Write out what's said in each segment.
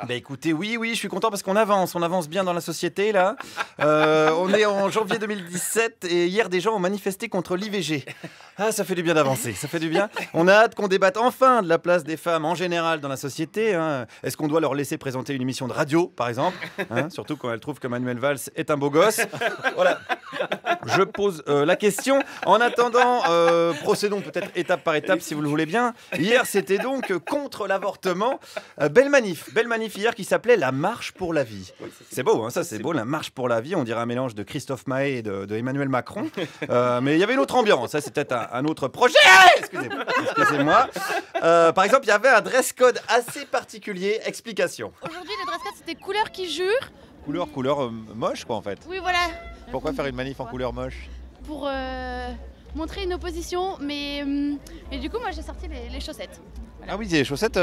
Bah écoutez, oui, je suis content parce qu'on avance bien dans la société là. On est en janvier 2017 et hier des gens ont manifesté contre l'IVG. Ah, ça fait du bien d'avancer, ça fait du bien. On a hâte qu'on débatte enfin de la place des femmes en général dans la société. Hein. Est-ce qu'on doit leur laisser présenter une émission de radio, par exemple, hein, surtout quand elles trouvent que Manuel Valls est un beau gosse. Voilà. Je pose la question. En attendant, procédons peut-être étape par étape si vous le voulez bien. Hier, c'était donc contre l'avortement. Belle manif hier qui s'appelait la marche pour la vie. C'est beau, hein, ça c'est beau, la marche pour la vie. On dirait un mélange de Christophe Maé et de Emmanuel Macron. Mais il y avait une autre ambiance. Ça c'est peut-être un autre projet. Excusez-moi. Par exemple, il y avait un dress code assez particulier. Explication. Aujourd'hui, le dress code c'était couleur qui jure. Couleur moche quoi en fait. Oui, voilà. Pourquoi faire une manif en couleur moche? Pour montrer une opposition, mais du coup, moi j'ai sorti les chaussettes. Voilà. Ah oui, des chaussettes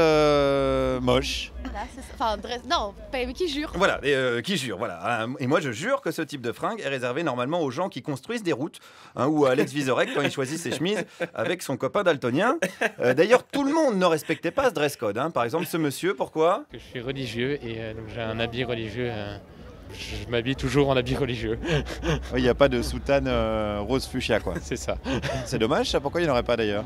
moches. Voilà, c'est ça. Enfin, non, pas qui jure. Voilà, qui jure, voilà. Et moi, je jure que ce type de fringue est réservé normalement aux gens qui construisent des routes, hein, ou à Alex Vizorek quand il choisit ses chemises avec son copain daltonien. D'ailleurs, tout le monde ne respectait pas ce dress code. Hein. Par exemple, ce monsieur, pourquoi? Je suis religieux et donc j'ai un habit religieux. Je m'habille toujours en habit religieux. Il n'y a pas de soutane rose fuchsia quoi. C'est ça. C'est dommage ça, pourquoi il n'y en aurait pas d'ailleurs?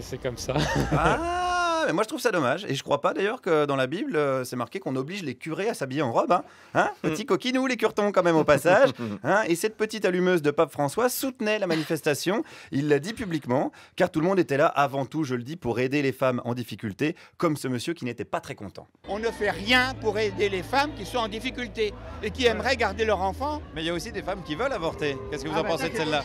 C'est comme ça. Ah, mais moi je trouve ça dommage. Et je crois pas d'ailleurs que dans la Bible, c'est marqué qu'on oblige les curés à s'habiller en robe. Hein, petit coquinou, les curtons quand même au passage. Hein, et cette petite allumeuse de Pape François soutenait la manifestation. Il l'a dit publiquement, car tout le monde était là avant tout, je le dis, pour aider les femmes en difficulté, comme ce monsieur qui n'était pas très content. On ne fait rien pour aider les femmes qui sont en difficulté et qui aimeraient garder leur enfant. Mais il y a aussi des femmes qui veulent avorter. Qu'est-ce que vous en pensez de celle-là?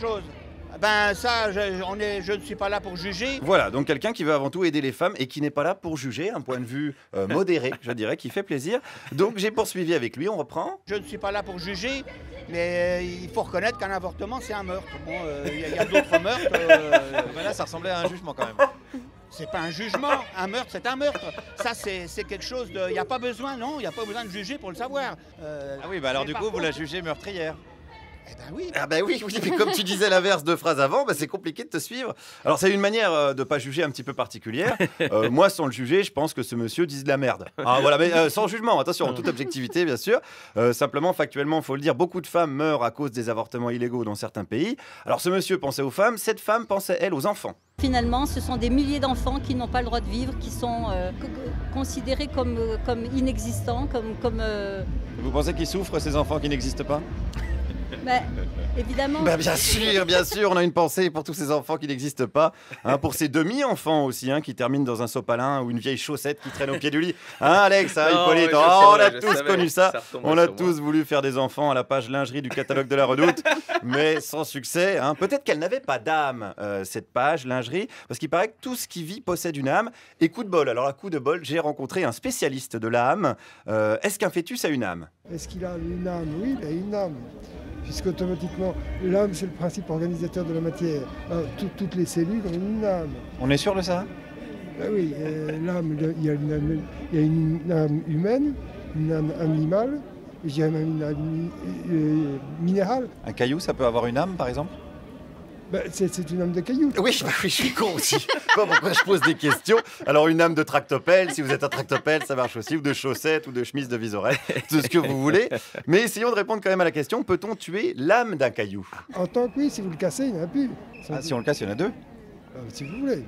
Ben ça, je ne suis pas là pour juger. Voilà, donc quelqu'un qui veut avant tout aider les femmes et qui n'est pas là pour juger, un point de vue modéré, je dirais, qui fait plaisir. Donc j'ai poursuivi avec lui, on reprend. Je ne suis pas là pour juger, mais il faut reconnaître qu'un avortement, c'est un meurtre. Bon, il y a d'autres meurtres. Ben là, ça ressemblait à un jugement quand même. C'est pas un jugement, un meurtre, c'est un meurtre. Ça, c'est quelque chose de... Il n'y a pas besoin, non, il n'y a pas besoin de juger pour le savoir. Ah oui, bah alors du coup, vous la jugez meurtrière. Eh ben oui. Ah ben oui, mais comme tu disais l'inverse deux phrases avant, c'est compliqué de te suivre. Alors c'est une manière de pas juger un petit peu particulière. Moi, sans le juger, je pense que ce monsieur dise de la merde. Ah voilà, mais sans jugement, attention, en toute objectivité, bien sûr. Simplement, factuellement, il faut le dire, beaucoup de femmes meurent à cause des avortements illégaux dans certains pays. Alors ce monsieur pensait aux femmes, cette femme pensait, elle, aux enfants. Finalement, ce sont des milliers d'enfants qui n'ont pas le droit de vivre, qui sont considérés comme inexistants, comme... Vous pensez qu'ils souffrent, ces enfants qui n'existent pas? Évidemment. Bien sûr, on a une pensée pour tous ces enfants qui n'existent pas, hein, pour ces demi-enfants aussi, hein, qui terminent dans un sopalin ou une vieille chaussette qui traîne au pied du lit. Hein, Alex, hein, Hippolyte, on a tous connu ça. On a tous voulu faire des enfants à la page lingerie du catalogue de la Redoute, mais sans succès. Hein. Peut-être qu'elle n'avait pas d'âme, cette page lingerie, parce qu'il paraît que tout ce qui vit possède une âme. Et coup de bol, alors à coup de bol, j'ai rencontré un spécialiste de l'âme. Est-ce qu'un fœtus a une âme? Est-ce qu'il a une âme? Oui, il a une âme. Puisqu'automatiquement, l'âme, c'est le principe organisateur de la matière. Alors, toutes les cellules ont une âme. On est sûr de ça? Ben oui, l'âme, il y a une âme humaine, une âme animale, et je dirais même une âme minérale. Un caillou, ça peut avoir une âme, par exemple? C'est une âme de caillou. Oui, je suis con aussi. Pas pourquoi je pose des questions. Alors, une âme de tractopelle, si vous êtes un tractopelle, ça marche aussi, ou de chaussettes, ou de chemise de Vizorek, tout ce que vous voulez. Mais essayons de répondre quand même à la question, peut-on tuer l'âme d'un caillou? En tant que oui, si vous le cassez, il n'y en a plus. Ah, si on le casse, il y en a deux? Si vous voulez,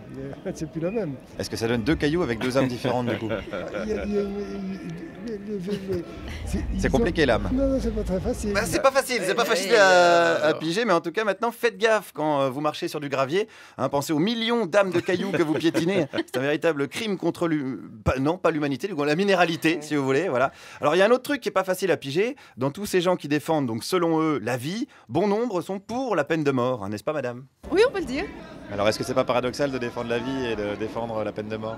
c'est plus la même. Est-ce que ça donne deux cailloux avec deux âmes différentes du coup? C'est compliqué l'âme. Non, c'est pas très facile. C'est pas facile à piger, mais en tout cas maintenant faites gaffe quand vous marchez sur du gravier. Hein, pensez aux millions d'âmes de cailloux que vous piétinez. C'est un véritable crime contre pas l'humanité, la minéralité, si vous voulez. Voilà. Alors il y a un autre truc qui est pas facile à piger. Dans tous ces gens qui défendent, donc selon eux, la vie, bon nombre sont pour la peine de mort, hein, n'est-ce pas, madame? Oui, on peut le dire. Alors est-ce que c'est pas paradoxal de défendre la vie et de défendre la peine de mort?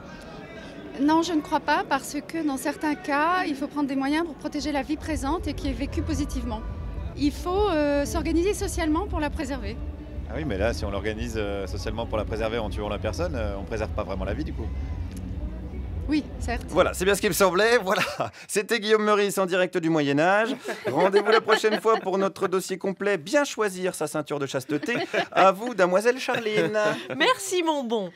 Non, je ne crois pas, parce que dans certains cas, il faut prendre des moyens pour protéger la vie présente et qui est vécue positivement. Il faut s'organiser socialement pour la préserver. Ah oui, mais là, si on l'organise socialement pour la préserver en tuant la personne, on préserve pas vraiment la vie du coup. Oui, certes. Voilà, c'est bien ce qui me semblait. Voilà, c'était Guillaume Meurice en direct du Moyen-Âge. Rendez-vous la prochaine fois pour notre dossier complet. Bien choisir sa ceinture de chasteté. À vous, damoiselle Charline. Merci, mon bon.